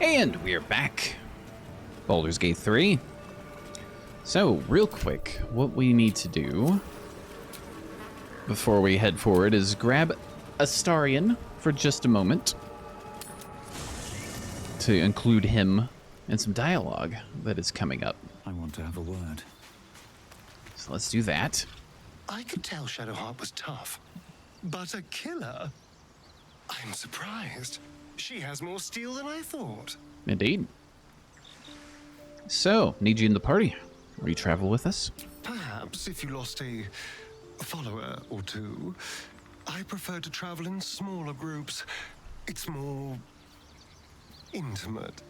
And we're back. Baldur's Gate 3. So, real quick, what we need to do before we head forward is grab Astarion for just a moment to include him in some dialogue that is coming up. I want to have a word. So let's do that. I could tell Shadowheart was tough, but a killer? I'm surprised. She has more steel than I thought. Indeed. So, need you in the party. Will you travel with us? Perhaps if you lost a follower or two. I prefer to travel in smaller groups. It's more intimate.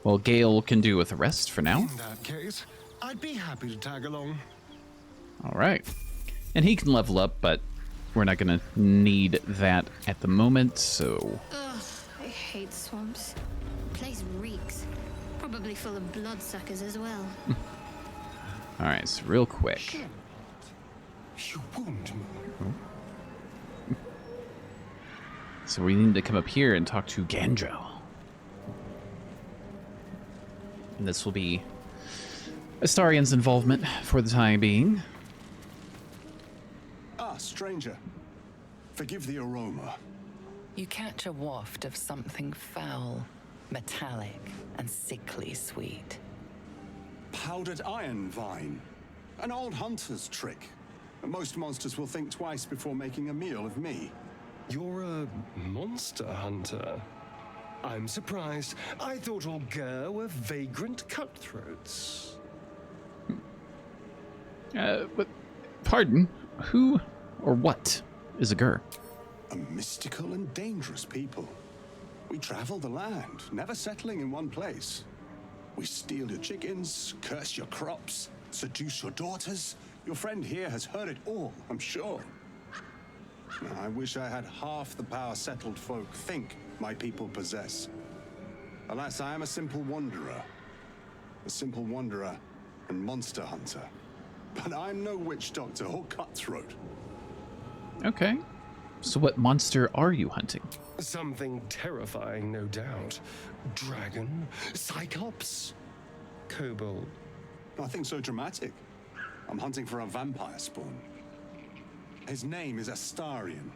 Well, Gale can do with the rest for now. In that case, I'd be happy to tag along. All right. And he can level up, but we're not going to need that at the moment, so... Ugh, I hate swamps. The place reeks. Probably full of bloodsuckers as well. All right, so real quick. Shit. You wound me. So we need to come up here and talk to Gandro. And this will be Astarion's involvement for the time being. Ah, stranger. Forgive the aroma. You catch a waft of something foul, metallic, and sickly sweet. Powdered iron vine. An old hunter's trick. Most monsters will think twice before making a meal of me. You're a monster hunter. I'm surprised. I thought all Ger were vagrant cutthroats. But, pardon, who or what is a Gur? A mystical and dangerous people. We travel the land, never settling in one place. We steal your chickens, curse your crops, seduce your daughters. Your friend here has heard it all, I'm sure. I wish I had half the power settled folk think my people possess. Alas, I am a simple wanderer. A simple wanderer and monster hunter. But I'm no witch doctor or cutthroat. Okay. So what monster are you hunting? Something terrifying, no doubt. Dragon? Cyclops? Kobold? Nothing so dramatic. I'm hunting for a vampire spawn. His name is Astarion,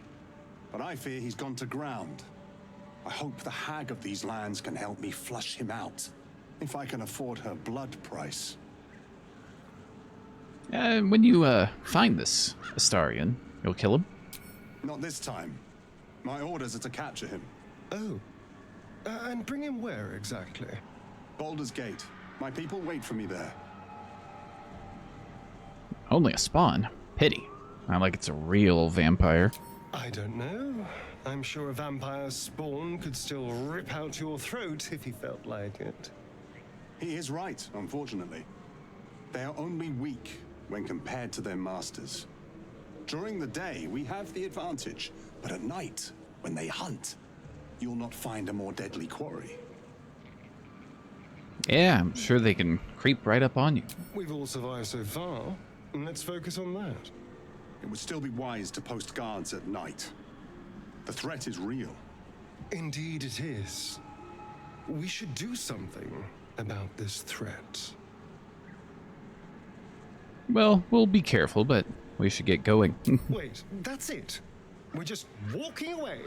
but I fear he's gone to ground. I hope the hag of these lands can help me flush him out, if I can afford her blood price. When you find this Astarion, you'll kill him? Not this time. My orders are to capture him. Oh. And bring him where exactly? Baldur's Gate. My people wait for me there. Only a spawn? Pity. Not like it's a real vampire. I don't know. I'm sure a vampire's spawn could still rip out your throat if he felt like it. He is right, unfortunately. They are only weak when compared to their masters. During the day, we have the advantage, but at night, when they hunt, you'll not find a more deadly quarry. Yeah, I'm sure they can creep right up on you. We've all survived so far. Let's focus on that. It would still be wise to post guards at night. The threat is real. Indeed it is. We should do something about this threat. Well, we'll be careful, but we should get going. Wait, that's it? We're just walking away?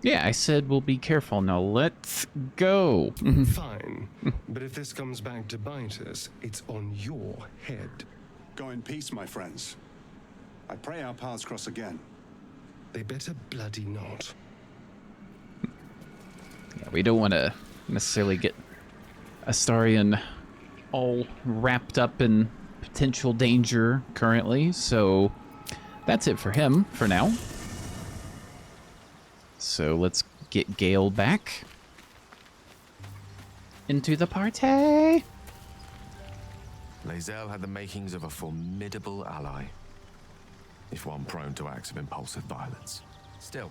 Yeah, I said we'll be careful. Now let's go. Fine. But if this comes back to bite us, it's on your head. Go in peace, my friends. I pray our paths cross again. They better bloody not. Yeah, we don't want to necessarily get Astarion all wrapped up in potential danger currently, so that's it for him for now. So let's get Gale back into the party. lae'zel had the makings of a formidable ally, if one prone to acts of impulsive violence. Still,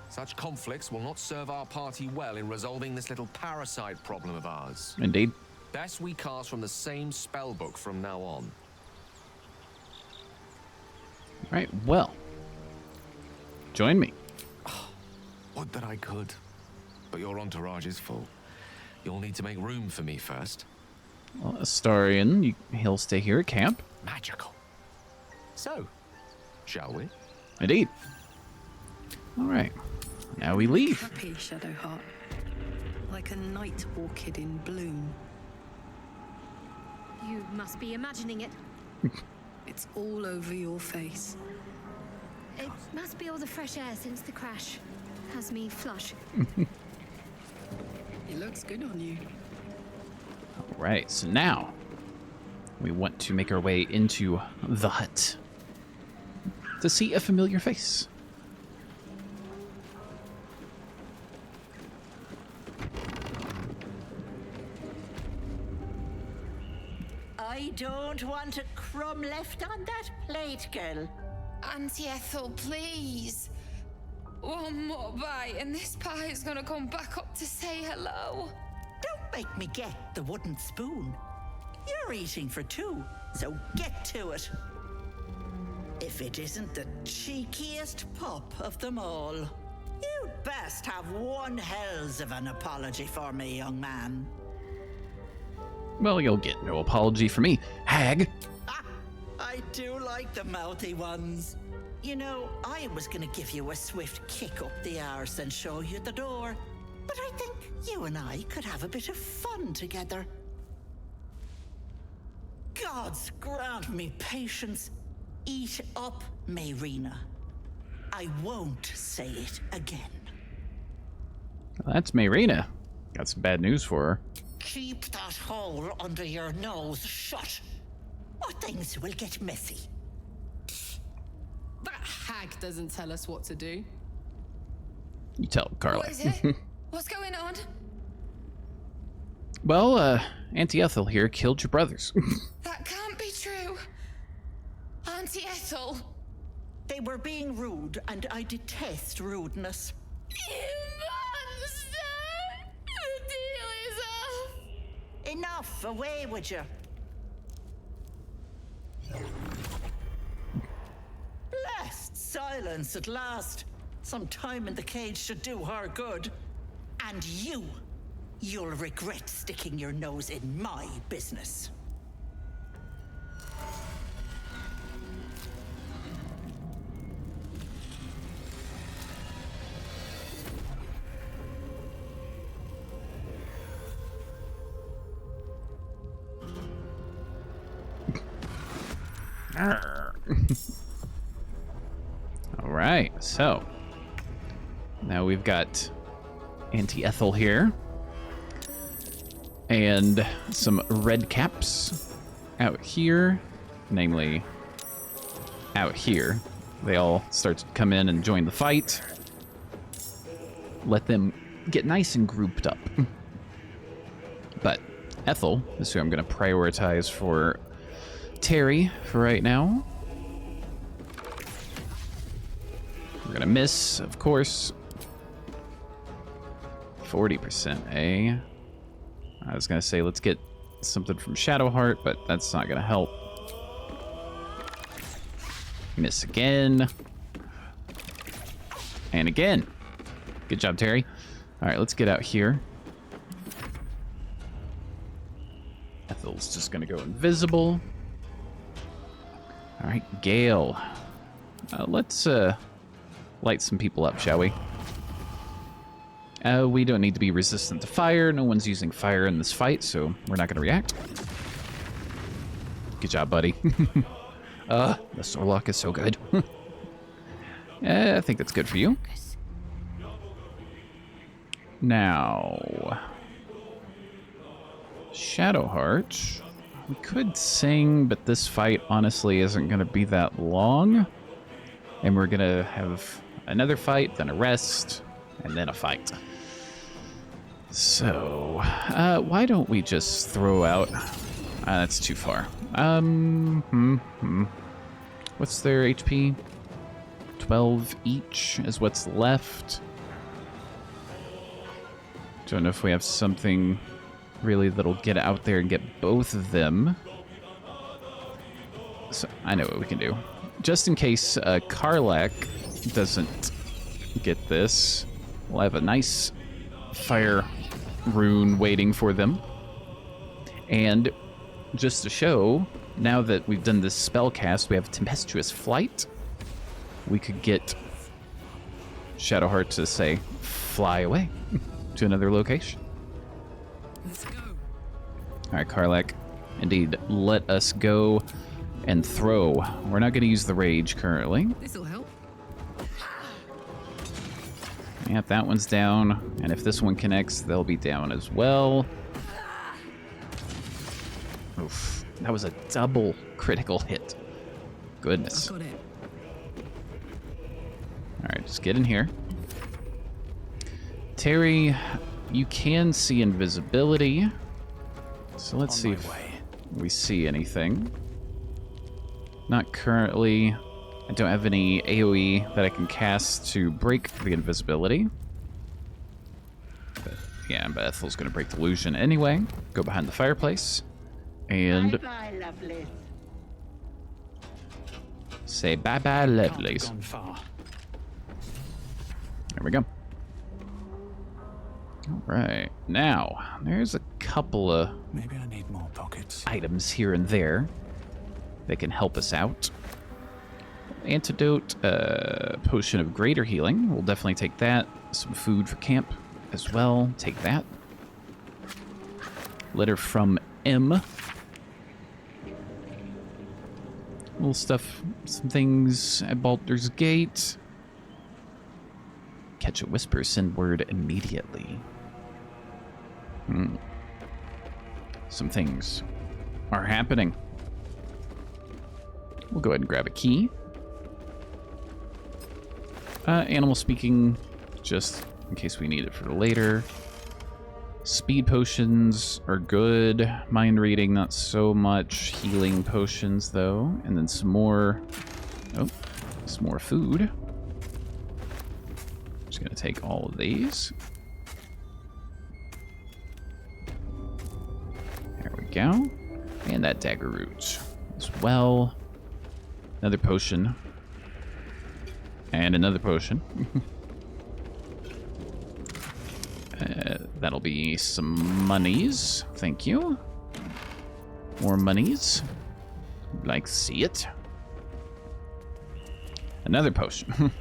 such conflicts will not serve our party well in resolving this little parasite problem of ours. Indeed. Best we cast from the same spellbook from now on. Right, well, join me. Would that I could. but your entourage is full. You'll need to make room for me first. Well, Astarion, he'll stay here at camp. Magical. So, shall we? Indeed. All right. Now we leave. Happy, Shadowheart. Like a night orchid in bloom. You must be imagining it. It's all over your face. It must be all the fresh air since the crash. Has me flush. It looks good on you. All right, so now we want to make our way into the hut to see a familiar face. I don't want a crumb left on that plate, girl. Auntie Ethel, please. One more bite and this pie is gonna come back up to say hello. Don't make me get the wooden spoon. You're eating for two, so get to it. If it isn't the cheekiest pup of them all. You'd best have one hells of an apology for me, young man. Well, you'll get no apology from me, hag. Ah, I do like the mouthy ones. You know, I was gonna give you a swift kick up the arse and show you the door. But I think you and I could have a bit of fun together. Gods grant me patience. Eat up, Mayrina. I won't say it again. Well, that's Mayrina. Got some bad news for her. Keep that hole under your nose shut, or things will get messy. That hag doesn't tell us what to do. You tell Carla. What is it? What's going on? Well, Auntie Ethel here killed your brothers. That can't be true. Auntie Ethel. They were being rude, and I detest rudeness. You monster! The deal is off. Enough, away with you. Blessed silence at last. Some time in the cage should do her good. And you'll regret sticking your nose in my business. All right, so now we've got Auntie Ethel here and some red caps out here, namely out here. They all start to come in and join the fight. Let them get nice and grouped up. But Ethel is who I'm going to prioritize for Terry for right now. We're gonna miss, of course. 40%, eh? I was gonna say let's get something from Shadowheart, but that's not gonna help. Miss again. And again. Good job, Terry. Alright, let's get out here. Ethel's just gonna go invisible. All right, Gale. Let's light some people up, shall we? We don't need to be resistant to fire. No one's using fire in this fight, so we're not going to react. Good job, buddy. The Sorlock is so good. I think that's good for you. Now, Shadowheart. We could sing, but this fight honestly isn't going to be that long. And we're going to have another fight, then a rest, and then a fight. So, why don't we just throw out... that's too far. What's their HP? 12 each is what's left. Don't know if we have something really that'll get out there and get both of them. So I know what we can do. Just in case Karlak doesn't get this, we'll have a nice fire rune waiting for them. And just to show, now that we've done this spell cast, we have tempestuous flight. We could get Shadowheart to say, fly away to another location. Let's go. All right, Karlak. Indeed, let us go and throw. We're not going to use the rage currently. This'll help. Yep, that one's down. And if this one connects, they'll be down as well. Oof, that was a double critical hit. Goodness. I've got it. All right, just get in here. Terry, you can see invisibility. So let's see if we see anything. Not currently. I don't have any AoE that I can cast to break the invisibility. But yeah, but Ethel's going to break the illusion anyway. Go behind the fireplace. And Bye-bye, lovely. say bye-bye, lovelies. Gone far. There we go. All right. Now, there's a couple of Maybe I need more pockets. items here and there that can help us out. Antidote, potion of greater healing. We'll definitely take that. Some food for camp as well. Take that. Letter from M. Little stuff, some things at Baldur's Gate. Catch a whisper, send word immediately. Some things are happening. We'll go ahead and grab a key. Animal speaking, just in case we need it for later. Speed potions are good. Mind reading, not so much. Healing potions, though. And then some more... Oh, some more food. Just gonna take all of these. There we go. And that dagger root as well. Another potion. And another potion. That'll be some monies. Thank you. More monies. Like to see it. Another potion.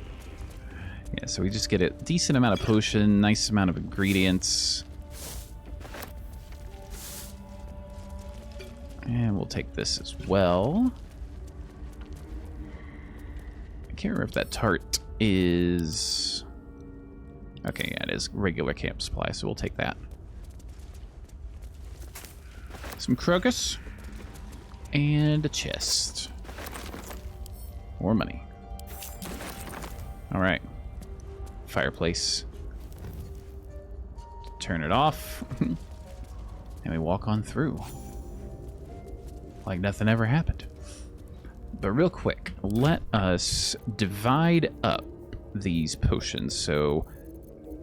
Yeah, so we just get a decent amount of potion, nice amount of ingredients. And we'll take this as well. I can't remember if that tart is... Okay, yeah, it is regular camp supply, so we'll take that. Some crocus. And a chest. More money. Alright. Fireplace. Turn it off. And we walk on through. Like nothing ever happened. But real quick, let us divide up these potions. So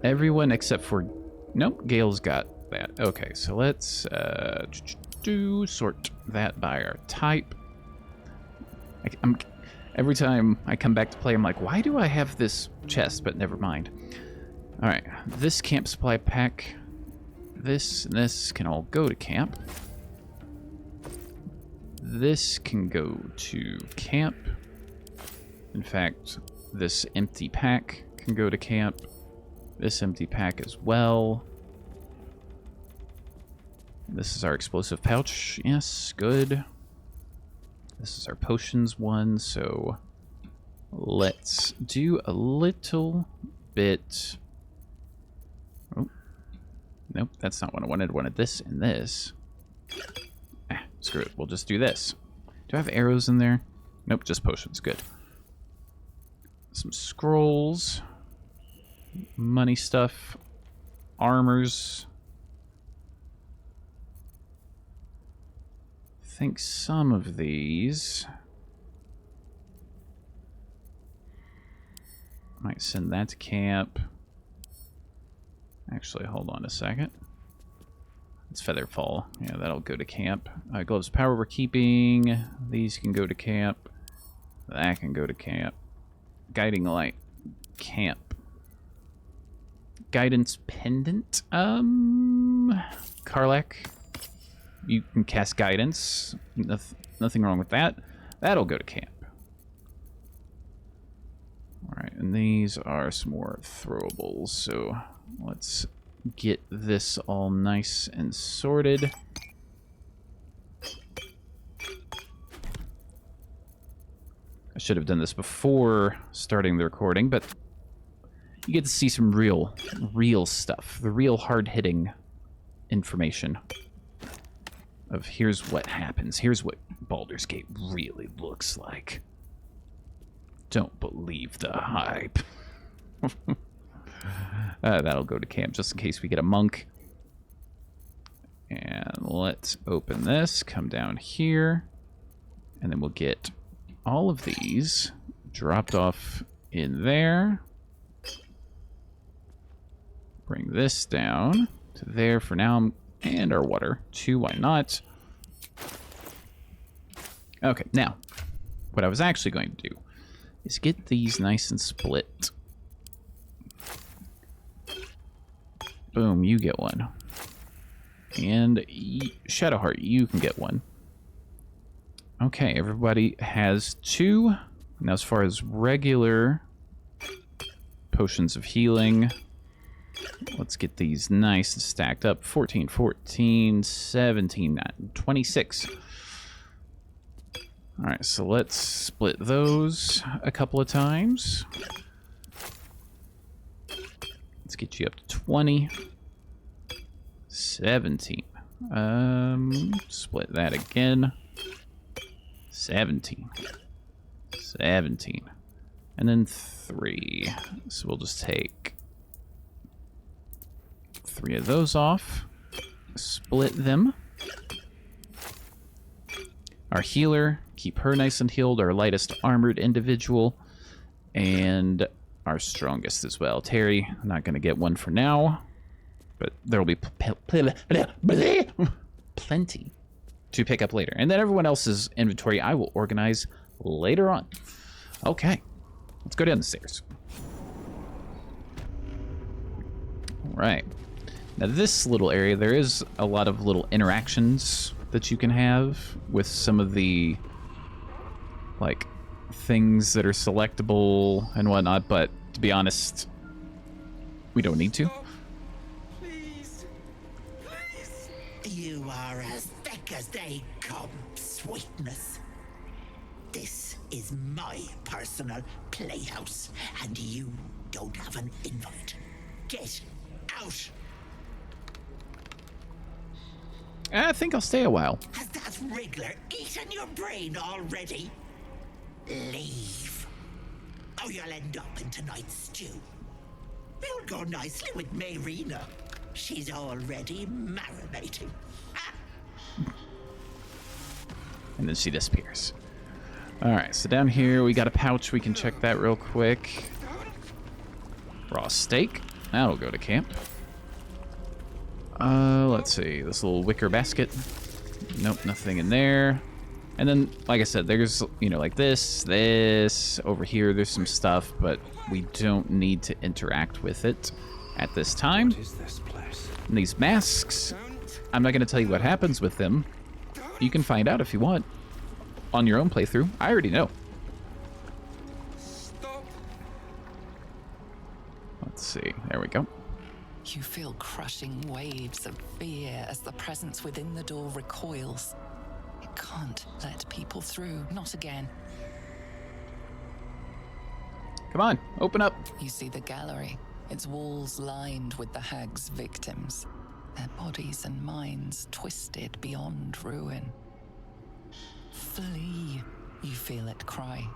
everyone except for... Nope, Gale's got that. Okay, so let's sort that by our type. Every time I come back to play, I'm like, why do I have this chest? But never mind. All right, this camp supply pack, this and this can all go to camp. This can go to camp. In fact, this empty pack can go to camp. This empty pack as well. This is our explosive pouch. Yes, good. This is our potions one, so let's do a little bit... Oh, nope, that's not what I wanted. I wanted this and this. Screw it, we'll just do this. Do I have arrows in there? Nope, just potions, good. Some scrolls. Money stuff. Armors. I think some of these... Might send that to camp. Actually, hold on a second. It's Featherfall. Yeah, that'll go to camp. Gloves of Power we're keeping. These can go to camp. That can go to camp. Guiding Light. Camp. guidance pendant. Karlach, you can cast guidance. Nothing wrong with that. That'll go to camp. Alright, and these are some more throwables, so let's get this all nice and sorted. I should have done this before starting the recording, but you get to see some real stuff. The real hard-hitting information of here's what happens. Here's what Baldur's Gate really looks like. Don't believe the hype. That'll go to camp just in case we get a monk. And let's open this, come down here, and then we'll get all of these dropped off in there. Bring this down to there for now, and our water too, why not? Okay, now, what I was actually going to do is get these nice and split. Boom, you get one. And Shadowheart, you can get one. Okay, everybody has 2. Now, as far as regular potions of healing, let's get these nice and stacked up. 14, 14, 17, 26. Alright, so let's split those a couple of times. Let's get you up to 20. 17. Split that again. 17. 17. And then 3. So we'll just take 3 of those off. Split them. Our healer, keep her nice and healed. Our lightest armored individual. And our strongest as well. Terry, I'm not going to get one for now. But there will be plenty to pick up later. And then everyone else's inventory I will organize later on. Okay, let's go down the stairs. All right. Now this little area, there is a lot of little interactions that you can have with some of the, like, things that are selectable and whatnot, but to be honest, we don't need to. Please. You are as thick as they come, sweetness. This is my personal playhouse, and you don't have an invite. Get out! I think I'll stay a while. Has that wriggler eaten your brain already? Leave. Or you'll end up in tonight's stew. It'll go nicely with Mayrina. She's already marinating. And then she disappears. Alright, so down here we got a pouch. We can check that real quick. Raw steak. That'll go to camp. Let's see. This little wicker basket. Nope, nothing in there. And then, like I said, there's, you know, like this. Over here, there's some stuff, but we don't need to interact with it at this time. What is this place? And these masks, I'm not going to tell you what happens with them. You can find out if you want on your own playthrough. I already know. Stop. Let's see. There we go. You feel crushing waves of fear as the presence within the door recoils. It can't let people through, not again. Come on, open up. You see the gallery, its walls lined with the hag's victims, their bodies and minds twisted beyond ruin. Flee, you feel it cry.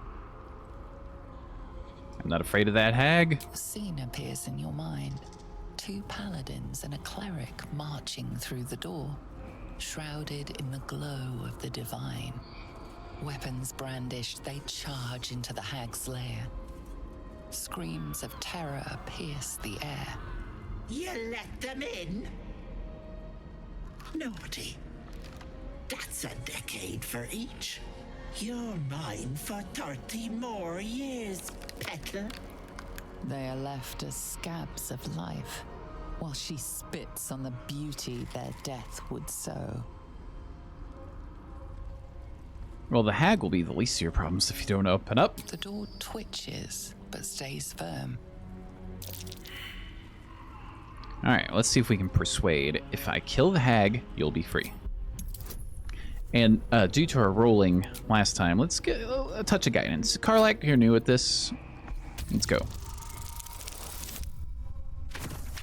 I'm not afraid of that hag. A scene appears in your mind. 2 paladins and a cleric marching through the door, shrouded in the glow of the divine. Weapons brandished, they charge into the hag's lair. Screams of terror pierce the air. You let them in? Naughty. That's a decade for each. You're mine for 30 more years, Petal. They are left as scabs of life, while she spits on the beauty their death would sow. Well, the hag will be the least of your problems if you don't open up. The door twitches, but stays firm. Alright, let's see if we can persuade. If I kill the hag, you'll be free. And due to our rolling last time, let's get a touch of guidance. Karlach, you're new at this. Let's go.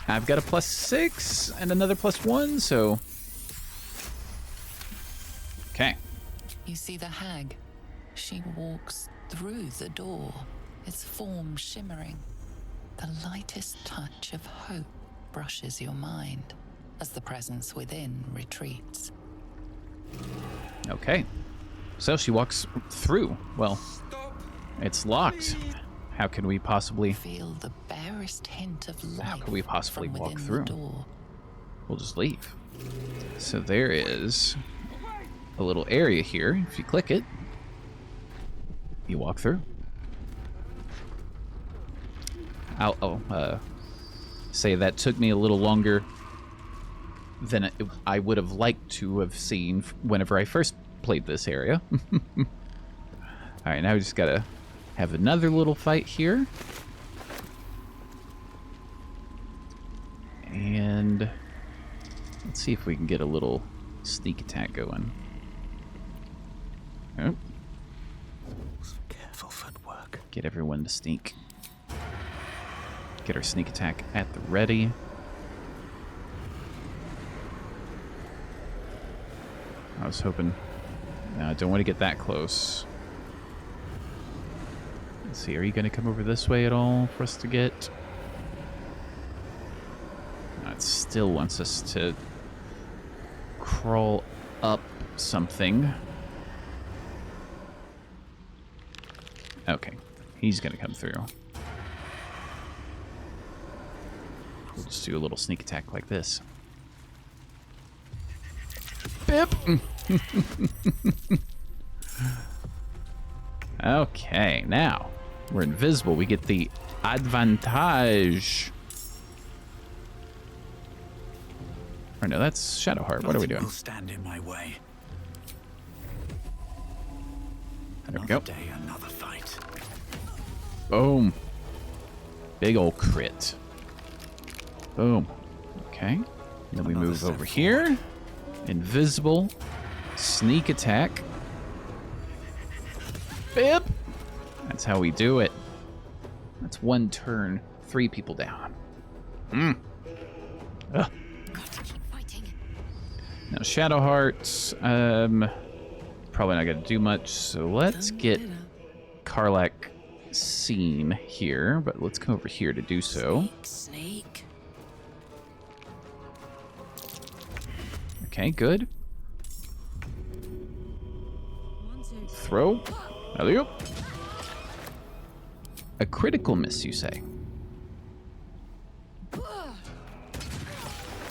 I've got a +6 and another +1, so... Okay. You see the hag. She walks through the door, its form shimmering. The lightest touch of hope brushes your mind as the presence within retreats. Okay. So she walks through. Well, it's locked. How can we possibly... Feel the barest hint of life. How can we possibly from walk within through? the door. We'll just leave. So there is a little area here. If you click it, you walk through. I'll say that took me a little longer than I would have liked to have seen whenever I first played this area. Alright, now we just gotta have another little fight here. And let's see if we can get a little sneak attack going. Oh. Careful footwork. Get everyone to sneak. Get our sneak attack at the ready. I was hoping... No, I don't want to get that close. Let's see, are you going to come over this way at all for us to get? No, it still wants us to crawl up something. Okay, he's going to come through. We'll just do a little sneak attack like this. Bip! Okay, now we're invisible. We get the advantage. Or no, that's Shadowheart. What are we doing? Will stand in my way. There we Another go. day, another fight. Boom. Big old crit. Boom. Okay. And then we Another move step over here. Invisible. Sneak attack. Bip! That's how we do it. That's one turn. 3 people down. Ugh. Gotta keep fighting. Now Shadowheart, probably not gonna do much, so let's get Karlach seen here, but let's come over here to do so. Sneak. Okay, good. Throw. Alley oop. A critical miss, you say?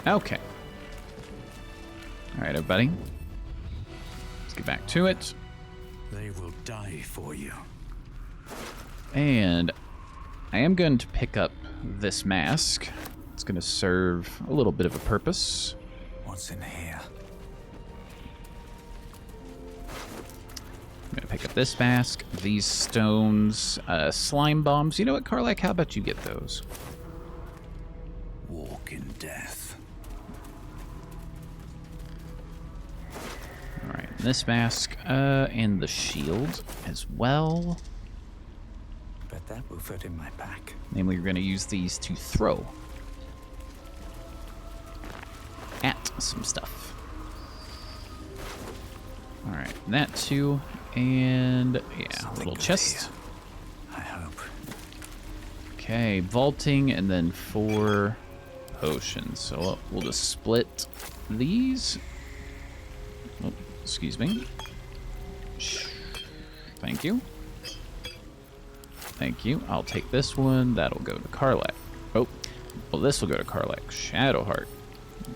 Okay. Alright, everybody. Let's get back to it. They will die for you. And I am going to pick up this mask. It's going to serve a little bit of a purpose. What's in here? I'm going to pick up this mask, these stones, slime bombs. You know what, Karlach? How about you get those? Walk in death. Alright, this mask, and the shield as well. Bet that will fit in my pack. Namely, we're going to use these to throw at some stuff. Alright, that too. And, yeah, Something little good chest. here, I hope. Okay, vaulting, and then 4 potions. So we'll just split these. Oh, excuse me. Thank you. Thank you. I'll take this one. That'll go to Karlach. Oh, well, this will go to Karlach. Shadowheart.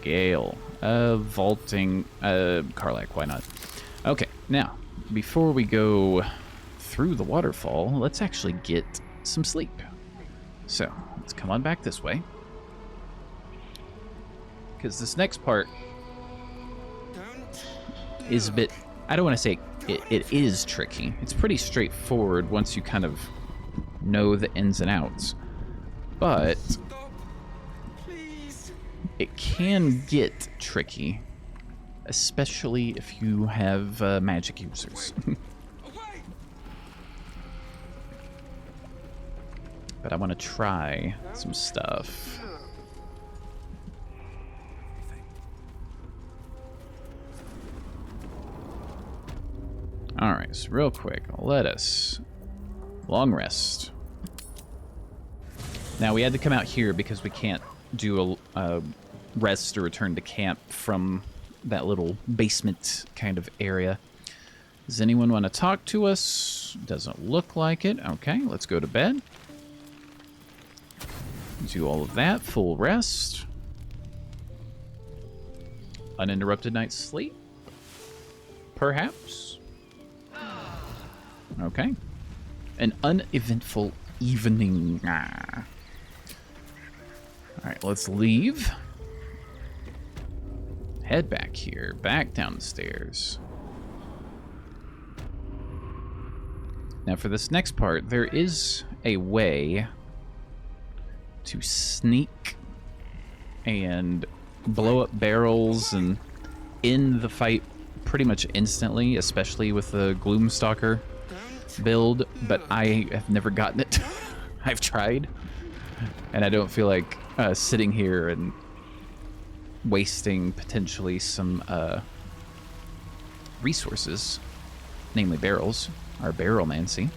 Gale. Vaulting. Karlach, why not? Okay, now, before we go through the waterfall, let's actually get some sleep. So, let's come on back this way. Because this next part is a bit... I don't want to say it is tricky. It's pretty straightforward once you kind of know the ins and outs. But it can get tricky, especially if you have magic users. But I want to try some stuff. Alright, so real quick, let us long rest. Now, we had to come out here because we can't do a rest or return to camp from that little basement kind of area. Does anyone want to talk to us? Doesn't look like it. Okay, let's go to bed. Do all of that. Full rest. Uninterrupted night's sleep? Perhaps? Okay. An uneventful evening. Alright, let's leave. Head back here. Back down the stairs. Now for this next part, there is a way to sneak and blow up barrels and end the fight pretty much instantly, especially with the Gloomstalker build, but I have never gotten it. I've tried, and I don't feel like sitting here and wasting potentially some resources, namely barrels, our barrelmancy.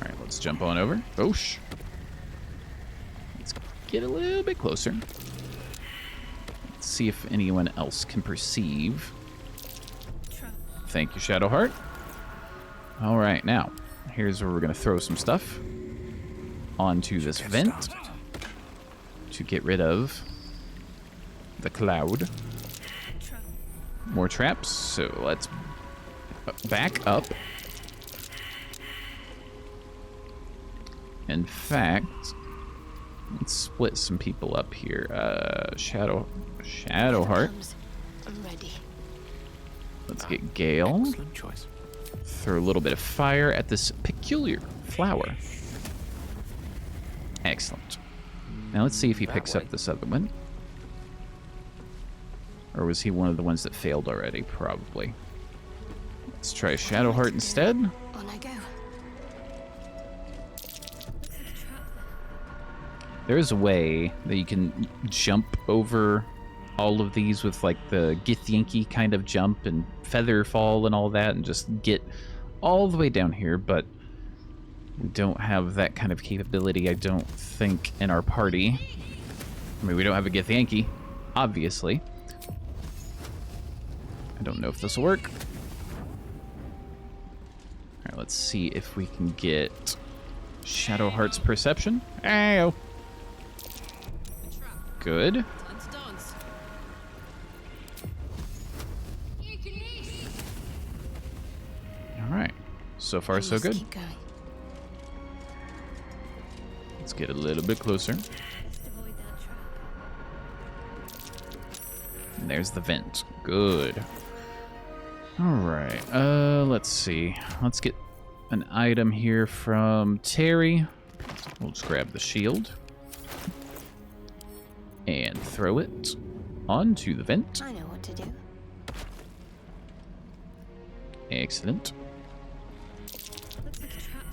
All right, let's jump on over. Oosh. Let's get a little bit closer. Let's see if anyone else can perceive. Thank you, Shadowheart. All right, now, here's where we're going to throw some stuff onto this vent to get rid of the cloud. More traps, so let's back up. In fact, let's split some people up here. Shadowheart. I'm ready. Let's get Gale. Excellent choice. Throw a little bit of fire at this peculiar flower. Excellent. Now let's see if he picks up this other one. Or was he one of the ones that failed already? Probably. Let's try Shadowheart instead. On I go. There's a way that you can jump over all of these with like the Githyanki kind of jump and feather fall and all that and just get all the way down here, but we don't have that kind of capability, I don't think, in our party. I mean, we don't have a Githyanki, obviously. I don't know if this will work. Alright, let's see if we can get Shadowheart's perception. Ow! Good. Alright. So far, so good. Keep going. Let's get a little bit closer. Just avoid that trap. And there's the vent. Good. Alright. Let's see. Let's get an item here from Terry. We'll just grab the shield. And throw it onto the vent. I know what to do. Excellent. Looks like a trap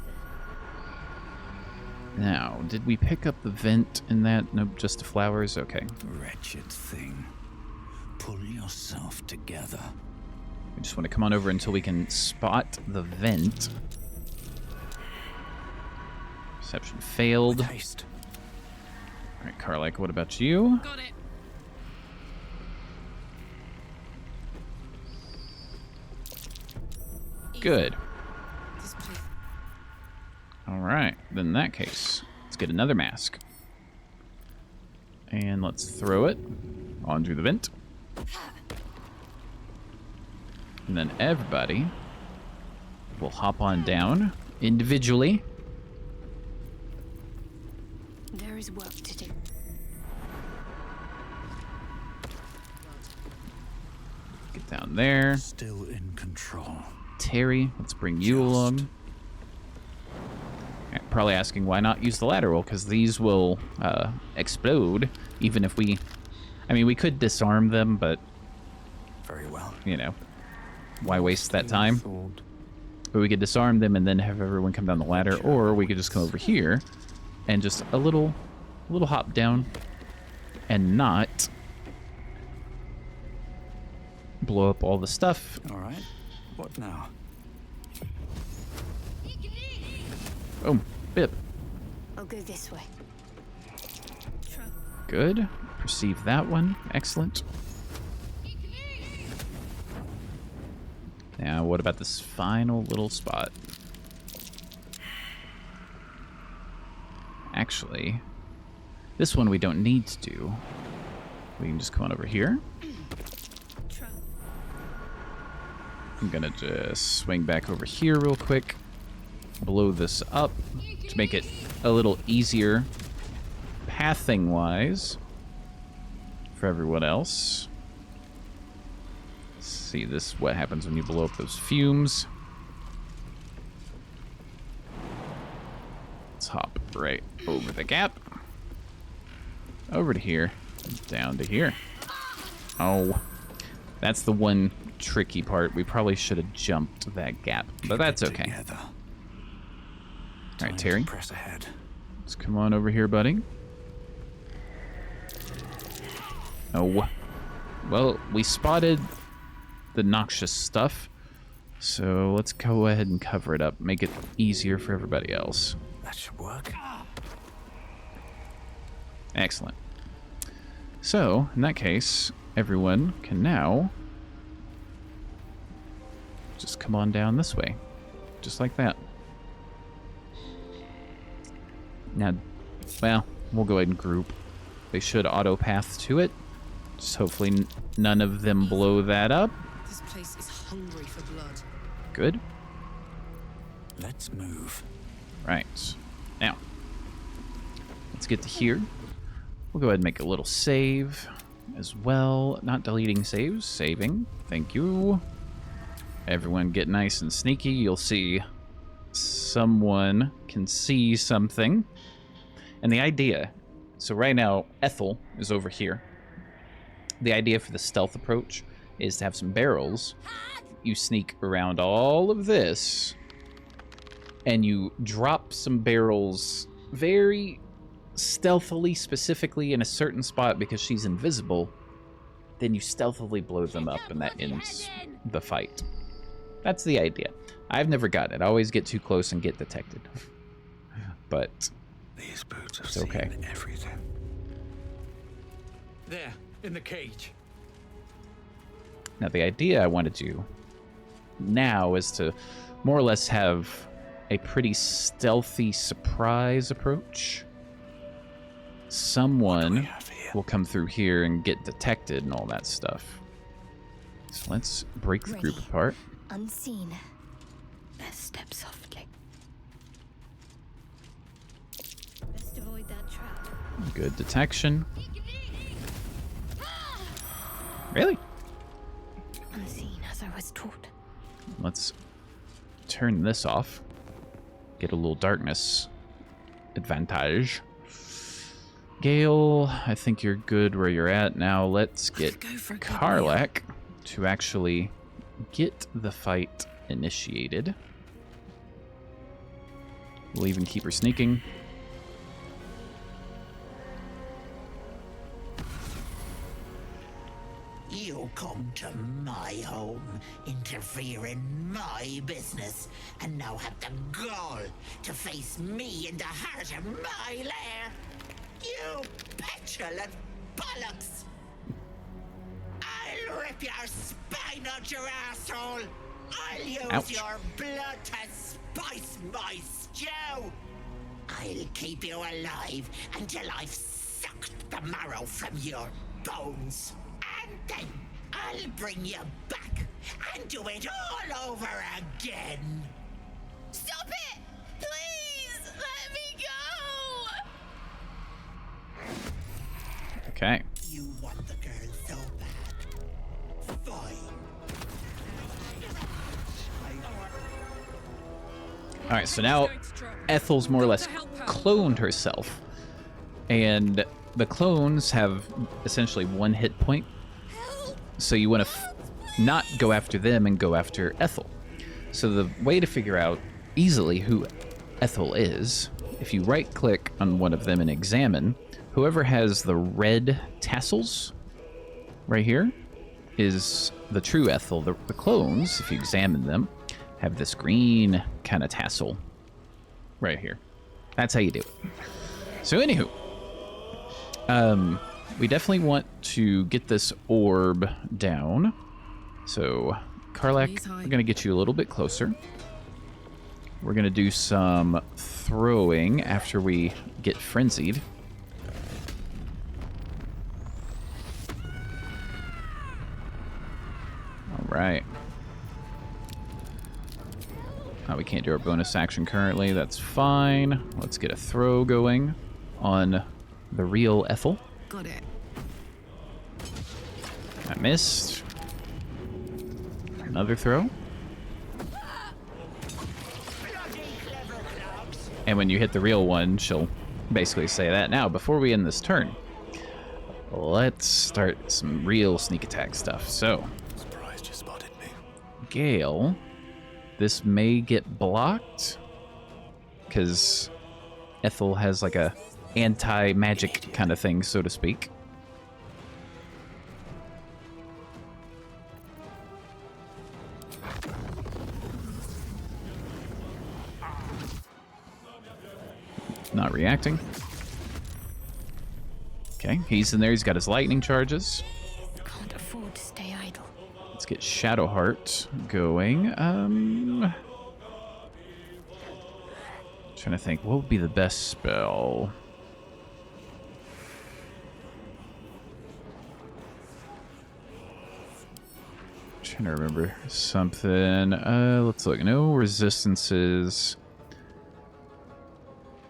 there. Now, did we pick up the vent in that? Nope, just the flowers? Okay. Wretched thing. Pull yourself together. We just want to come on over until we can spot the vent. Perception failed. Haste. Alright, Karlak, what about you? Got it. Good. This place. Alright, then in that case, let's get another mask. And let's throw it onto the vent. And then everybody will hop on down individually. is work to do. Get down there. Still in control. Terry, let's bring you along. Yeah, probably asking why not use the ladder. Well, because these will explode, even if we... I mean, we could disarm them, but... Very well. You know, why waste that time? But we could disarm them and then have everyone come down the ladder, or we could just come over here and just a little hop down and not blow up all the stuff. All right. What now? Oh, Bip. I'll go this way. Good. Perceive that one. Excellent. Now, what about this final little spot? Actually, this one we don't need to do. We can just come on over here. I'm gonna just swing back over here real quick. Blow this up to make it a little easier pathing-wise for everyone else. See this, what happens when you blow up those fumes. Let's hop right over the gap. Over to here. Down to here. Oh. That's the one tricky part. We probably should have jumped that gap, but that's okay. Alright, Terry. Press ahead. Let's come on over here, buddy. Oh. Well, we spotted the noxious stuff, so let's go ahead and cover it up, make it easier for everybody else. That should work. Excellent. So, in that case, everyone can now just come on down this way, just like that. Now, well, we'll go ahead and group. They should auto path to it. Just hopefully none of them blow that up. This place is hungry for blood. Good. Let's move. Right. Now, let's get to here. We'll go ahead and make a little save as well. Not deleting saves, saving. Thank you. Everyone get nice and sneaky. You'll see someone can see something. And the idea, so right now, Ethel is over here. The idea for the stealth approach is to have some barrels. You sneak around all of this, and you drop some barrels very stealthily, specifically in a certain spot because she's invisible. Then you stealthily blow them up, and that ends the fight. That's the idea. I've never gotten it. I always get too close and get detected. But these boots have it's okay. seen everything. There, in the cage. Now, the idea I want to do now is to more or less have a pretty stealthy surprise approach. Someone will come through here and get detected and all that stuff. So let's break the group apart. Unseen. Best step softly. Best avoid that trap. Good detection. Really? Unseen as I was taught. Let's turn this off. Get a little darkness advantage. Gale, I think you're good where you're at. Now let's get Karlach to actually get the fight initiated. We'll even keep her sneaking. You come to my home, interfere in my business, and now have the gall to face me in the heart of my lair. You petulant bollocks! I'll rip your spine out your asshole! I'll use your blood to spice my stew! I'll keep you alive until I've sucked the marrow from your bones. And then I'll bring you back and do it all over again. Stop it! Please, let me go! Okay. You want the girl so bad. Fine. All right, so now Ethel's more or less cloned herself. And the clones have essentially 1 hit point. So you want to not go after them and go after Ethel. So the way to figure out easily who Ethel is, if you right-click on one of them and examine, whoever has the red tassels right here is the true Ethel. The clones, if you examine them, have this green kind of tassel right here. That's how you do it. So anywho, we definitely want to get this orb down. So, Karlach, we're going to get you a little bit closer. We're going to do some throwing after we get frenzied. All right. Oh, we can't do our bonus action currently. That's fine. Let's get a throw going on the real Ethel. Got it. I missed. Another throw. And when you hit the real one, she'll basically say that. Now, before we end this turn, let's start some real sneak attack stuff. So, Surprised you spotted me. Gale, this may get blocked because Ethel has like a anti-magic kind of thing, so to speak. Not reacting. Okay, he's in there. He's got his lightning charges. Can't afford to stay idle. Let's get Shadowheart going. Trying to think, what would be the best spell? Trying to remember something. Let's look. No resistances.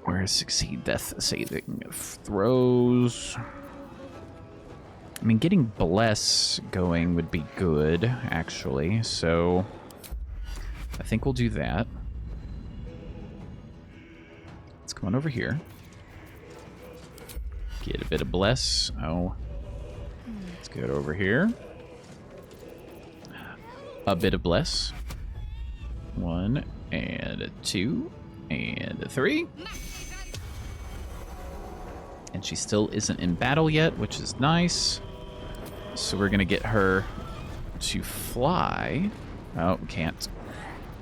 Where succeed death saving throws. I mean, getting bless going would be good, actually. So I think we'll do that. Let's come on over here. Get a bit of bless. Oh, let's get over here. A bit of bless. 1 and 2 and 3. And she still isn't in battle yet, which is nice. So we're going to get her to fly. Oh, we can't.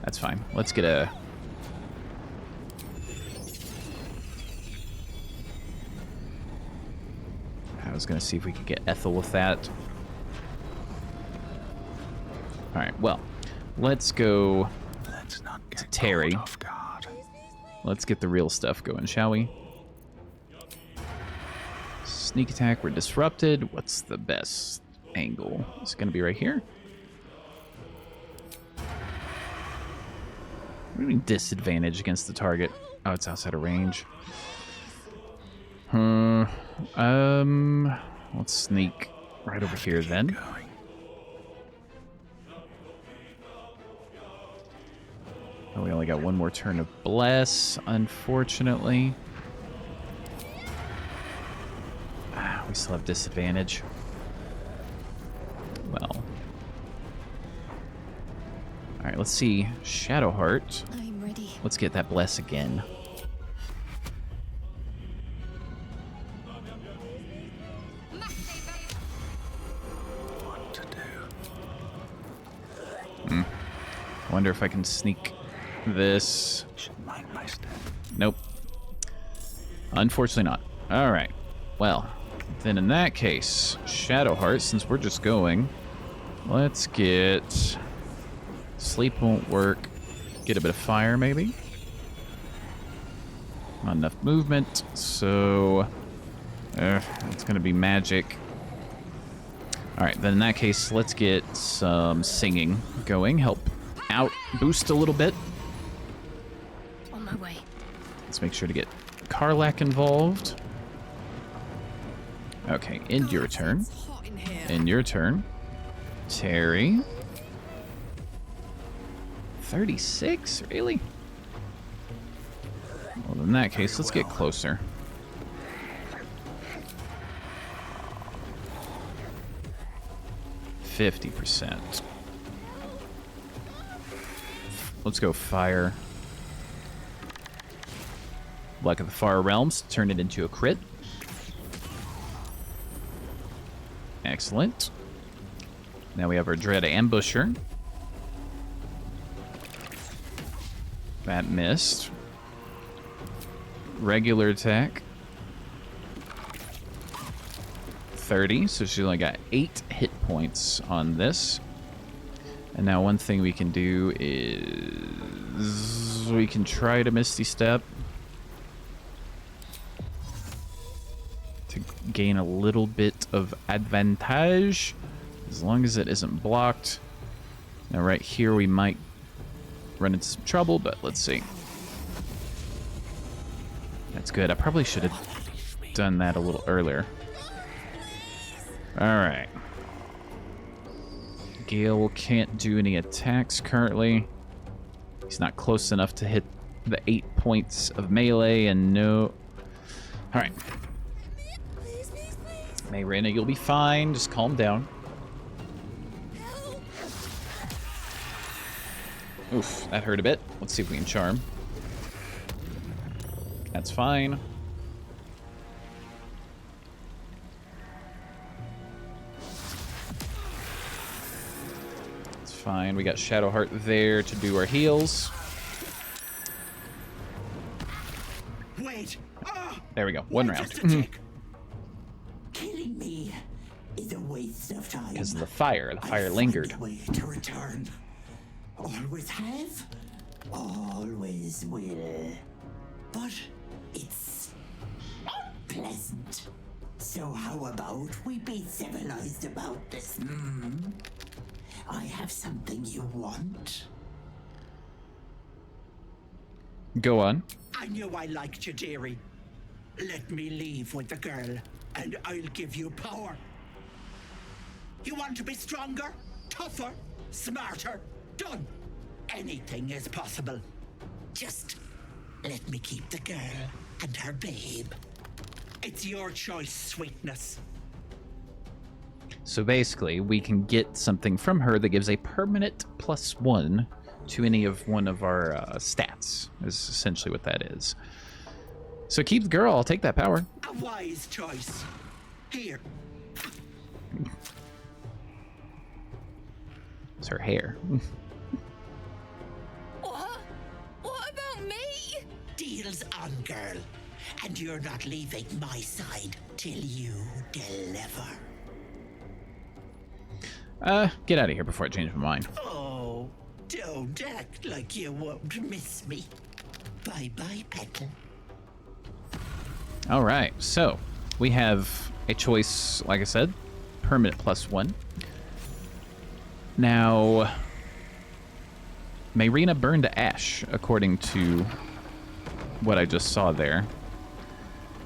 That's fine. Let's get a... I was going to see if we could get Ethel with that. Alright, well, let's go to Terry. Let's get the real stuff going, shall we? Sneak attack, we're disrupted. What's the best angle? Is it going to be right here? What do you mean disadvantage against the target? Oh, it's outside of range. Let's sneak right over here then. Oh, we only got one more turn of bless, unfortunately. We still have disadvantage. Well. Alright, let's see. Shadowheart. I'm ready. Let's get that bless again. What to do? I wonder if I can sneak this. Should mind my step. Nope. Unfortunately not. Alright. Well, then in that case, Shadowheart, since we're just going, let's get... Sleep won't work. Get a bit of fire, maybe? Not enough movement, so... it's gonna be magic. Alright, then in that case, let's get some singing going. Help out, boost a little bit. On my way. Let's make sure to get Karlach involved. Okay, end your turn. End your turn. Terry. 36? Really? Well, in that case, let's get closer. %. Let's go fire. Luck of the Far Realms. Turn it into a crit. Excellent. Now we have our Dread Ambusher. That missed. Regular attack. 30, so she only got 8 hit points on this. And now one thing we can do is we can try to Misty Step to gain a little bit of advantage, as long as it isn't blocked. Now right here we might run into some trouble, but let's see. That's good. I probably should have done that a little earlier. Alright. Gale can't do any attacks currently. He's not close enough to hit the 8 points of melee, and no... Alright. Mayrina, you'll be fine. Just calm down. Oof, that hurt a bit. Let's see if we can charm. That's fine. It's fine. We got Shadowheart there to do our heals. Wait. There we go. One round. Killing me is a waste of time. Because of the fire. The fire lingered. Way to return. Always have, always will. But it's unpleasant. So how about we be civilized about this? I have something you want. Go on. I knew I liked you, dearie. Let me leave with the girl, and I'll give you power. You want to be stronger, tougher, smarter? Done. Anything is possible. Just let me keep the girl and her babe. It's your choice, sweetness. So basically, we can get something from her that gives a permanent +1 to any of one of our stats, is essentially what that is. So keep the girl, I'll take that power. A wise choice. Here. It's her hair. What about me? Deal's on, girl. And you're not leaving my side till you deliver. Get out of here before I change my mind. Oh, don't act like you won't miss me. Bye-bye, Petal. All right, so we have a choice, like I said, permanent +1. Now, Mayrina burned to ash, according to what I just saw there.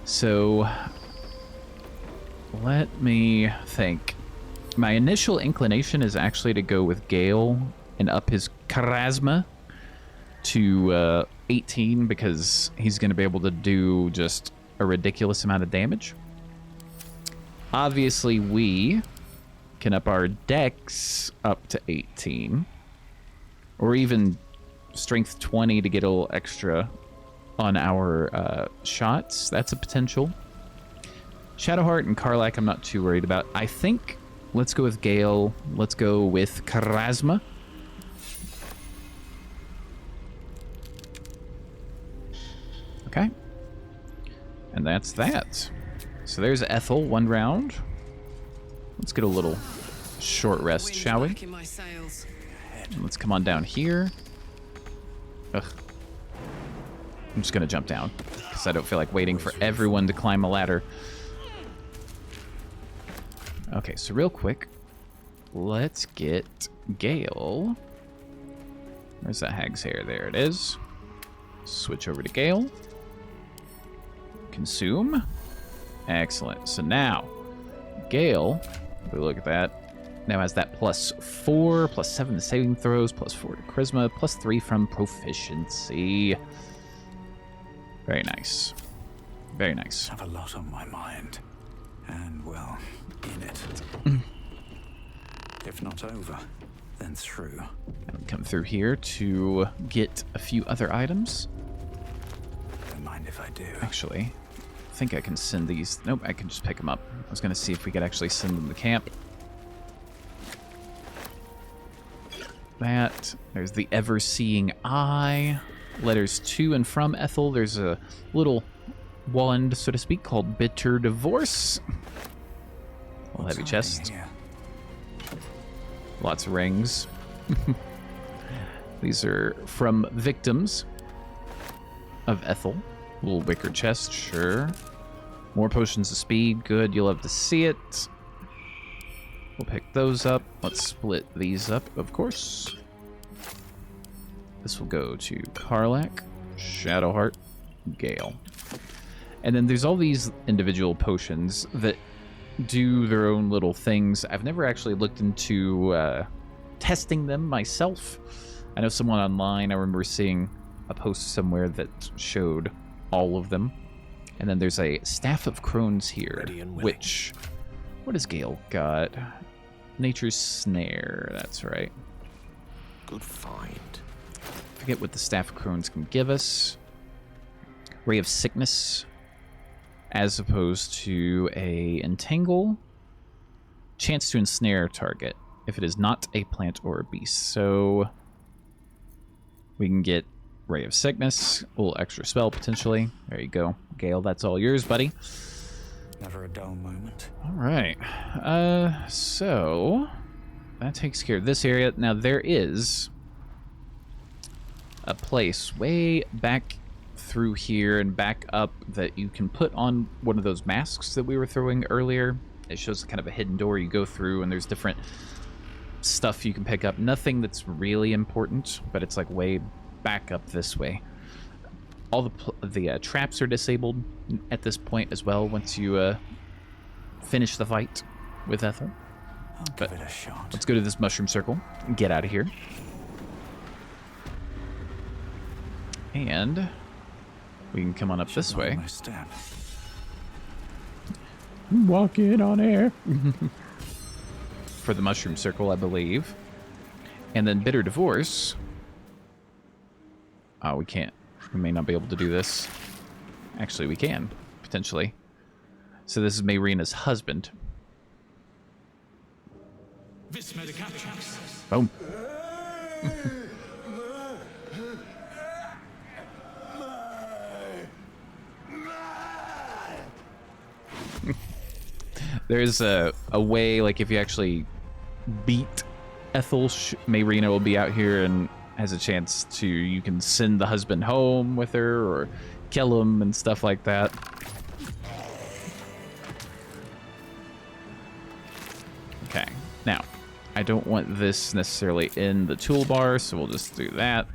So, let me think. My initial inclination is actually to go with Gale and up his charisma to 18, because he's going to be able to do just a ridiculous amount of damage. Obviously, we can up our dex up to 18, or even strength 20 to get a little extra on our shots. That's a potential. Shadowheart and Karlach I'm not too worried about. I think let's go with Gale. Let's go with charisma. Okay. And that's that. So there's Ethel, 1 round. Let's get a little short rest, shall we? Let's come on down here. Ugh. I'm just gonna jump down, because I don't feel like waiting for everyone to climb a ladder. Okay, so real quick, let's get Gale. Where's that hag's hair? There it is. Switch over to Gale. Consume. Excellent. So now Gale, if we look at that, now has that +4, +7 to saving throws, +4 to charisma, +3 from proficiency. Very nice. Very nice. I have a lot on my mind. And, well, in it. If not over, then through. And come through here to get a few other items. Don't mind if I do. Actually, I think I can send these. Nope, I can just pick them up. I was going to see if we could actually send them to camp. That. There's the ever-seeing eye. Letters to and from Ethel. There's a little wand, so to speak, called Bitter Divorce. Little heavy chest. Here? Lots of rings. These are from victims of Ethel. Little wicker chest, sure. More potions of speed, good. You'll have to see it. We'll pick those up. Let's split these up, of course. This will go to Karlach, Shadowheart, Gale. And then there's all these individual potions that do their own little things. I've never actually looked into testing them myself. I know someone online, I remember seeing a post somewhere that showed all of them. And then there's a Staff of Crones here, which... What has Gale got? Nature's Snare, that's right. Good find. Forget what the Staff of Crones can give us. Ray of Sickness, as opposed to a Entangle. Chance to ensnare target if it is not a plant or a beast. So we can get Ray of Sickness, a little extra spell potentially. There you go. Gale, that's all yours, buddy. Never a dull moment. All right. So that takes care of this area. Now there is a place way back through here and back up that you can put on one of those masks that we were throwing earlier. It shows kind of a hidden door you go through, and there's different stuff you can pick up. Nothing that's really important, but it's like way back up this way. All the traps are disabled at this point as well once you finish the fight with Ethel. I'll give it a shot. Let's go to this mushroom circle and get out of here. And we can come on up this way. Walking on air. For the mushroom circle, I believe. And then Bitter Divorce. Oh, we can't. We may not be able to do this. Actually, we can, potentially. So this is Mayrina's husband. Boom. There's a way, like if you actually beat Ethel, Mayrina will be out here and has a chance to, you can send the husband home with her or kill him and stuff like that. Okay, now, I don't want this necessarily in the toolbar, so we'll just do that.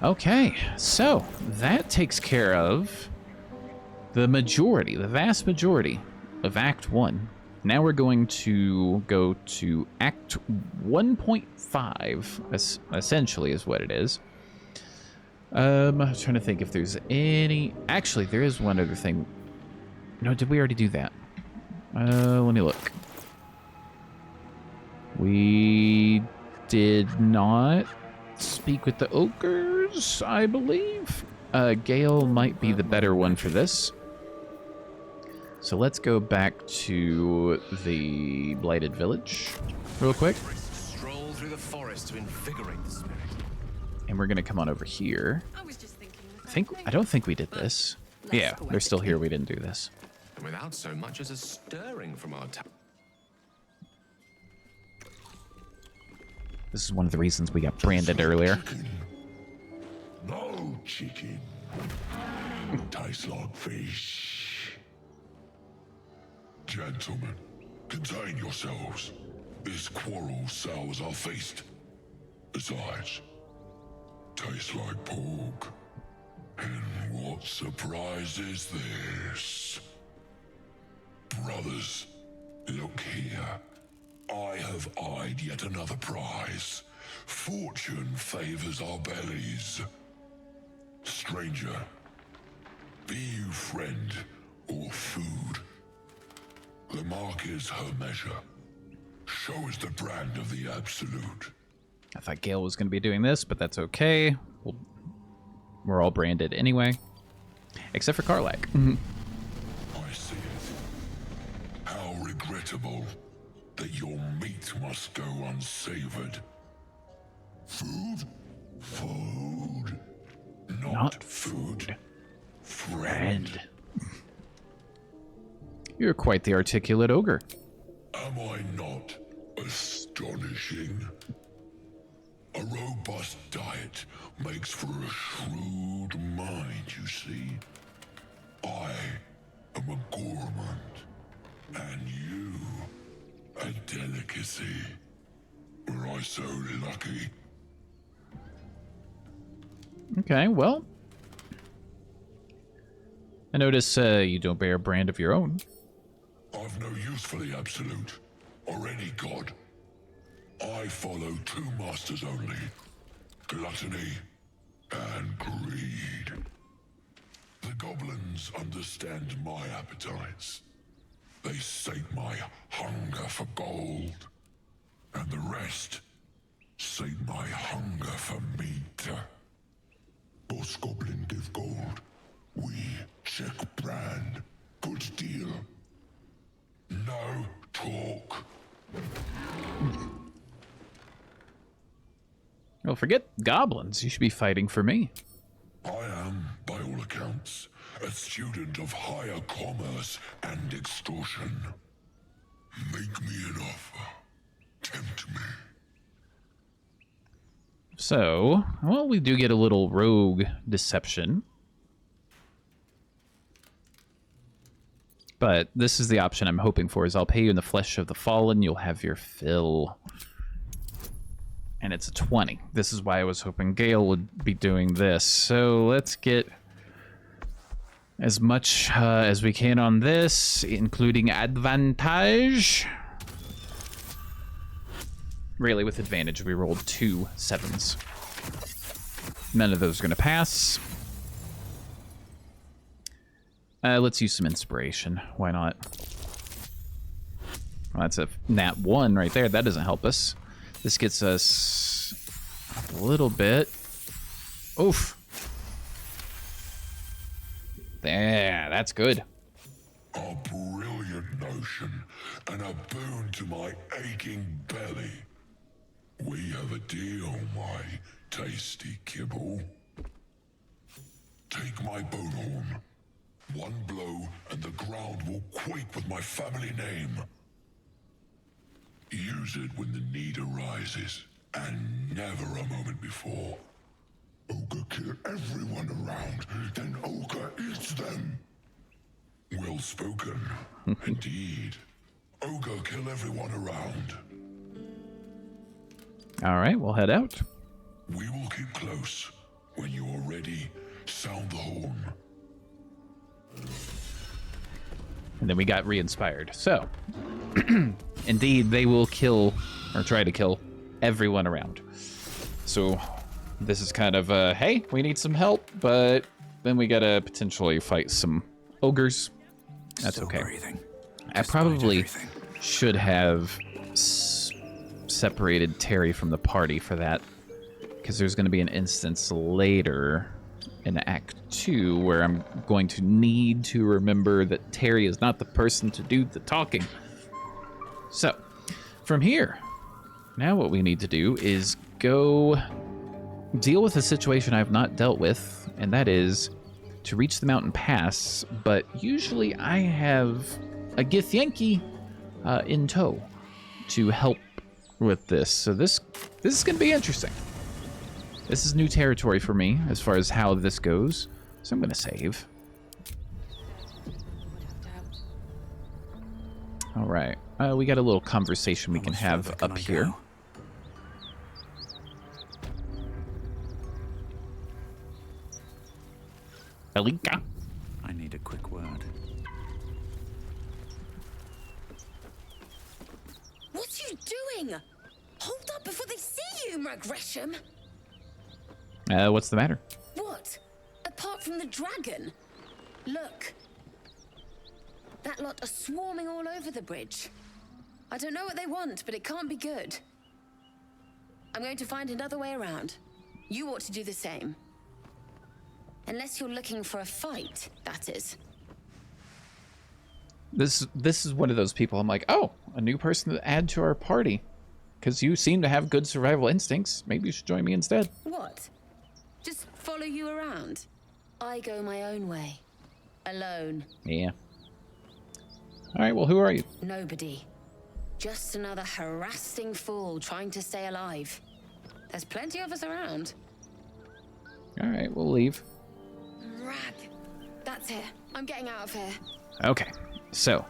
Okay, so that takes care of the majority, the vast majority of Act 1. Now we're going to go to Act 1.5, essentially is what it is. I'm trying to think if there's any... Actually, there is one other thing. No, did we already do that? Let me look. We did not speak with the ogres, I believe. Gale might be the better one for this. So let's go back to the Blighted Village real quick. Stroll through the forest to invigorate the spirit. And we're gonna come on over here. I don't think we did this. Yeah, they're still here. We didn't do this. And without so much as a stirring from our town. This is one of the reasons we got branded earlier. No chicken. Tastes like fish. Gentlemen, contain yourselves. This quarrel sours our feast. Besides, tastes like pork. And what surprise is this? Brothers, Look here. I have eyed yet another prize. Fortune favors our bellies. Stranger, be you friend or food, the mark is her measure. Show us the brand of the absolute. I thought Gale was going to be doing this, but that's okay. We're all branded anyway. Except for Karlak. I see it. How regrettable that your meat must go unsavored. Food? Food. Not food. Friend. You're quite the articulate ogre. Am I not astonishing? A robust diet makes for a shrewd mind, you see. I am a gourmand, and you a delicacy. Were I so lucky? Okay, well. I notice you don't bear a brand of your own. I've no use for the absolute, or any god. I follow two masters only, gluttony and greed. The goblins understand my appetites. They sate my hunger for gold, and the rest sate my hunger for meat. Boss goblin give gold, we check brand. Good deal. No talk. Well, forget goblins. You should be fighting for me. I am, by all accounts, a student of higher commerce and extortion. Make me an offer. Tempt me. So, well, we do get a little rogue deception. But this is the option I'm hoping for, is I'll pay you in the flesh of the fallen, you'll have your fill. And it's a 20. This is why I was hoping Gale would be doing this. So let's get as much as we can on this, including advantage. Really, with advantage, we rolled 2 7s. None of those are going to pass. Let's use some inspiration. Why not? Well, that's a nat 1 right there. That doesn't help us. This gets us a little bit. Oof. There, that's good. A brilliant notion and a boon to my aching belly. We have a deal, my tasty kibble. Take my bone horn. One blow and the ground will quake with my family name. Use it when the need arises, and never a moment before. Ogre kill everyone around, then Ogre eats them. Well spoken, indeed. Ogre kill everyone around. All right, we'll head out. We will keep close. When you are ready, sound the horn. And then we got re-inspired. So, indeed, they will kill, or try to kill, everyone around. So, this is kind of a, hey, we need some help, but then we gotta potentially fight some ogres. That's Still okay. breathing. I probably should have separated Terry from the party for that, because there's going to be an instance later in Act 2 where I'm going to need to remember that Terry is not the person to do the talking. So, from here, now what we need to do is go deal with a situation I've not dealt with, and that is to reach the mountain pass, but usually I have a Githyanki in tow to help with this. So this is going to be interesting. This is new territory for me as far as how this goes. So I'm going to save. All right. We got a little conversation we can have up here. Alika. I need a quick word. doing? Hold up before they see you, Gresham. What's the matter? What? Apart from the dragon? Look. That lot are swarming all over the bridge. I don't know what they want, but it can't be good. I'm going to find another way around. You ought to do the same. Unless you're looking for a fight, that is. This is one of those people I'm like, oh, a new person to add to our party. Because you seem to have good survival instincts. Maybe you should join me instead. What? Just follow you around? I go my own way. Alone. Yeah. Alright, well, who are you? Nobody. Just another harassing fool trying to stay alive. There's plenty of us around. Alright, we'll leave. Rag. That's it. I'm getting out of here. Okay, so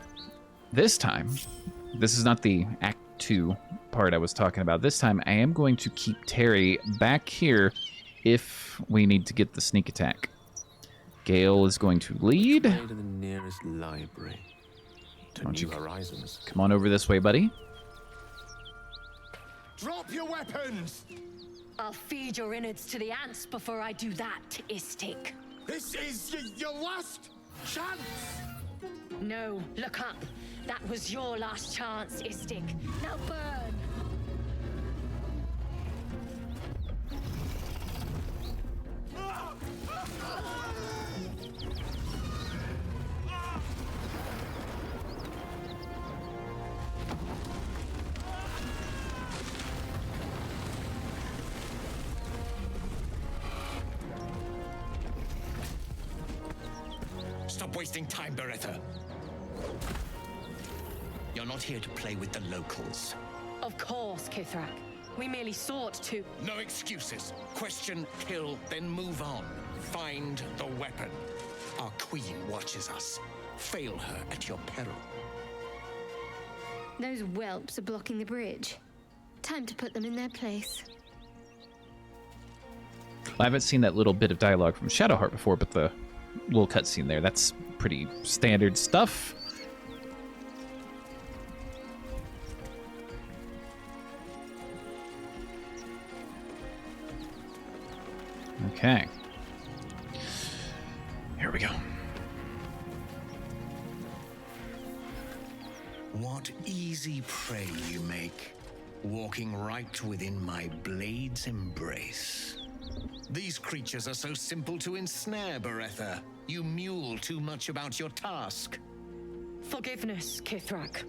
this time, this is not the Act 2 part I was talking about. This time, I am going to keep Terry back here if we need to get the sneak attack. Gale is going to lead. Way to the nearest library. To new horizons. Come on over this way, buddy. Drop your weapons! I'll feed your innards to the ants before I do that, Istik. This is your last chance! No, look up. That was your last chance, Istik. Now burn! Stop wasting time, Beretta. You're not here to play with the locals. Of course, Kithrak. We merely sought to... No excuses. Question, kill, then move on. Find the weapon. Our queen watches us. Fail her at your peril. Those whelps are blocking the bridge. Time to put them in their place. I haven't seen that little bit of dialogue from Shadowheart before, but the little cutscene there, that's pretty standard stuff. Okay. Here we go. What easy prey you make, walking right within my blade's embrace. These creatures are so simple to ensnare, Beretta. You mule too much about your task. Forgiveness, Kithrak.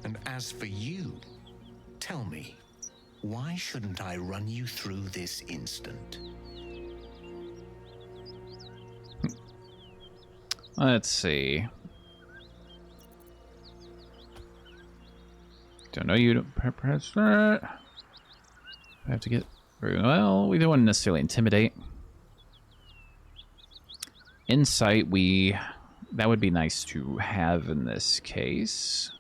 And as for you, tell me, why shouldn't I run you through this instant? Let's see. Don't know you. Don't press that. I have to get. Well, we don't want to necessarily intimidate. Insight, that would be nice to have in this case.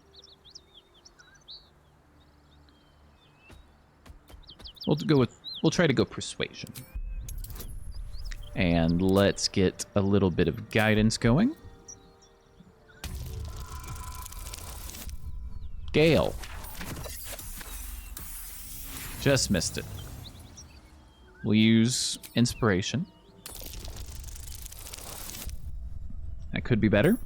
We'll try to go persuasion. And let's get a little bit of guidance going. Gale. Just missed it. We'll use inspiration. That could be better.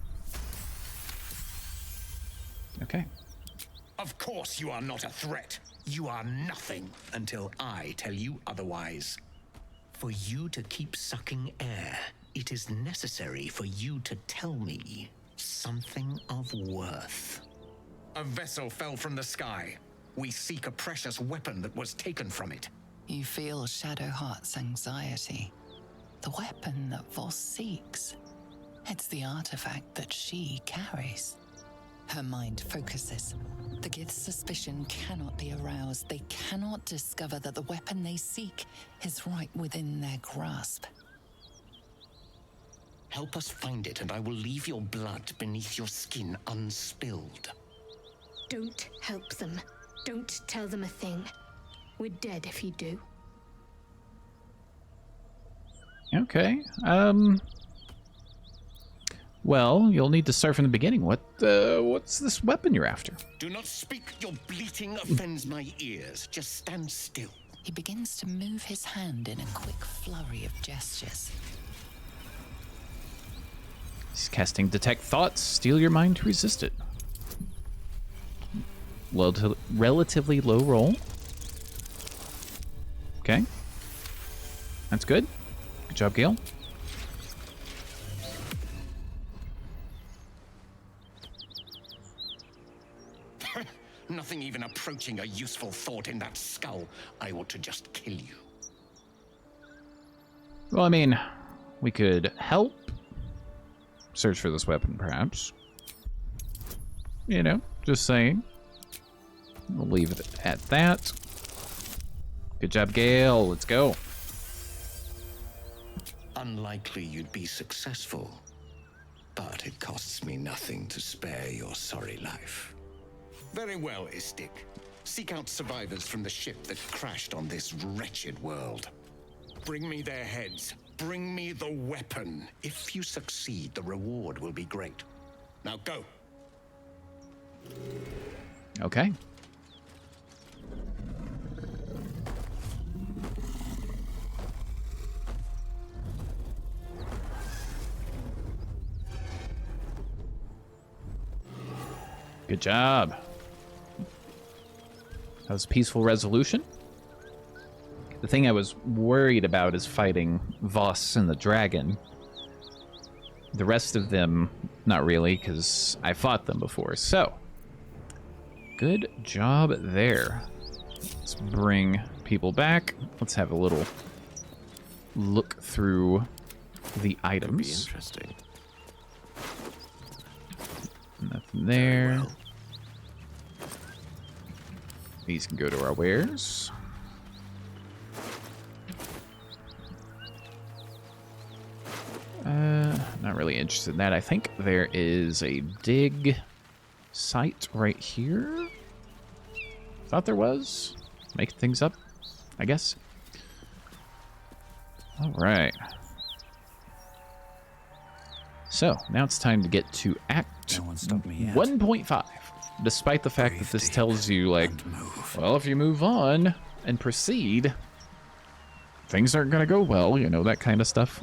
Okay. Of course you are not a threat. You are nothing until I tell you otherwise. For you to keep sucking air, it is necessary for you to tell me something of worth. A vessel fell from the sky. We seek a precious weapon that was taken from it. You feel Shadowheart's anxiety. The weapon that Voss seeks. It's the artifact that she carries. Her mind focuses. The Gith's suspicion cannot be aroused. They cannot discover that the weapon they seek is right within their grasp. Help us find it, and I will leave your blood beneath your skin unspilled. Don't help them. Don't tell them a thing. We're dead if you do. Well, you'll need to start from the beginning. What's this weapon you're after? Do not speak. Your bleating offends my ears. Just stand still. He begins to move his hand in a quick flurry of gestures. He's casting Detect Thoughts. Steal your mind to resist it. Relatively low roll. Okay. That's good. Good job, Gale. Nothing even approaching a useful thought in that skull. I ought to just kill you. Well, I mean, we could help. Search for this weapon, perhaps. You know, just saying. We'll leave it at that. Good job, Gale. Let's go. Unlikely you'd be successful, but it costs me nothing to spare your sorry life. Very well, Istik. Seek out survivors from the ship that crashed on this wretched world. Bring me their heads. Bring me the weapon. If you succeed, the reward will be great. Now go. Okay. Good job. That was peaceful resolution. The thing I was worried about is fighting Voss and the dragon. The rest of them, not really, because I fought them before. So, good job there. Let's bring people back. Let's have a little look through the items. Could be interesting. Nothing there. These can go to our wares. Not really interested in that. I think there is a dig site right here. Thought there was. Making things up, I guess. All right. So, now it's time to get to Act 1.5. Despite the fact that this tells you, like, well, if you move on and proceed, things aren't going to go well, you know, that kind of stuff.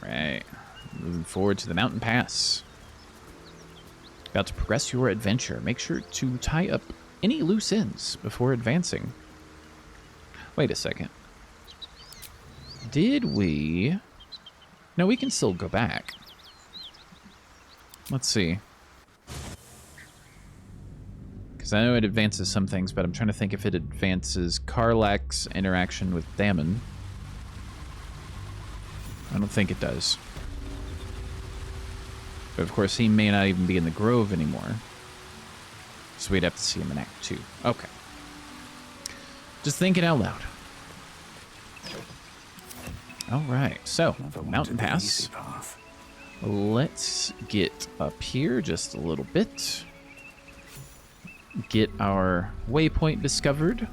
Right. Moving forward to the mountain pass. About to progress your adventure. Make sure to tie up any loose ends before advancing. Wait a second. Did we... No, we can still go back. Let's see. Because I know it advances some things, but I'm trying to think if it advances Karlach's interaction with Dammon. I don't think it does. But of course, he may not even be in the Grove anymore. So we'd have to see him in Act 2. Okay. Just thinking out loud. Alright, so, mountain pass. Let's get up here just a little bit. Get our waypoint discovered.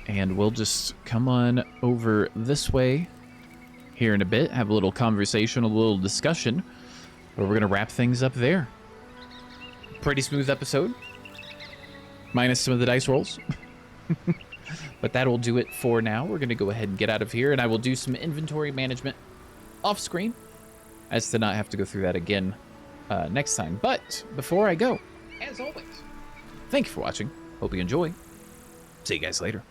And we'll just come on over this way here in a bit. Have a little conversation, a little discussion. But we're going to wrap things up there. Pretty smooth episode. Minus some of the dice rolls. But that'll do it for now. We're going to go ahead and get out of here, and I will do some inventory management off screen as to not have to go through that again next time. But before I go, as always, thank you for watching. Hope you enjoy. See you guys later.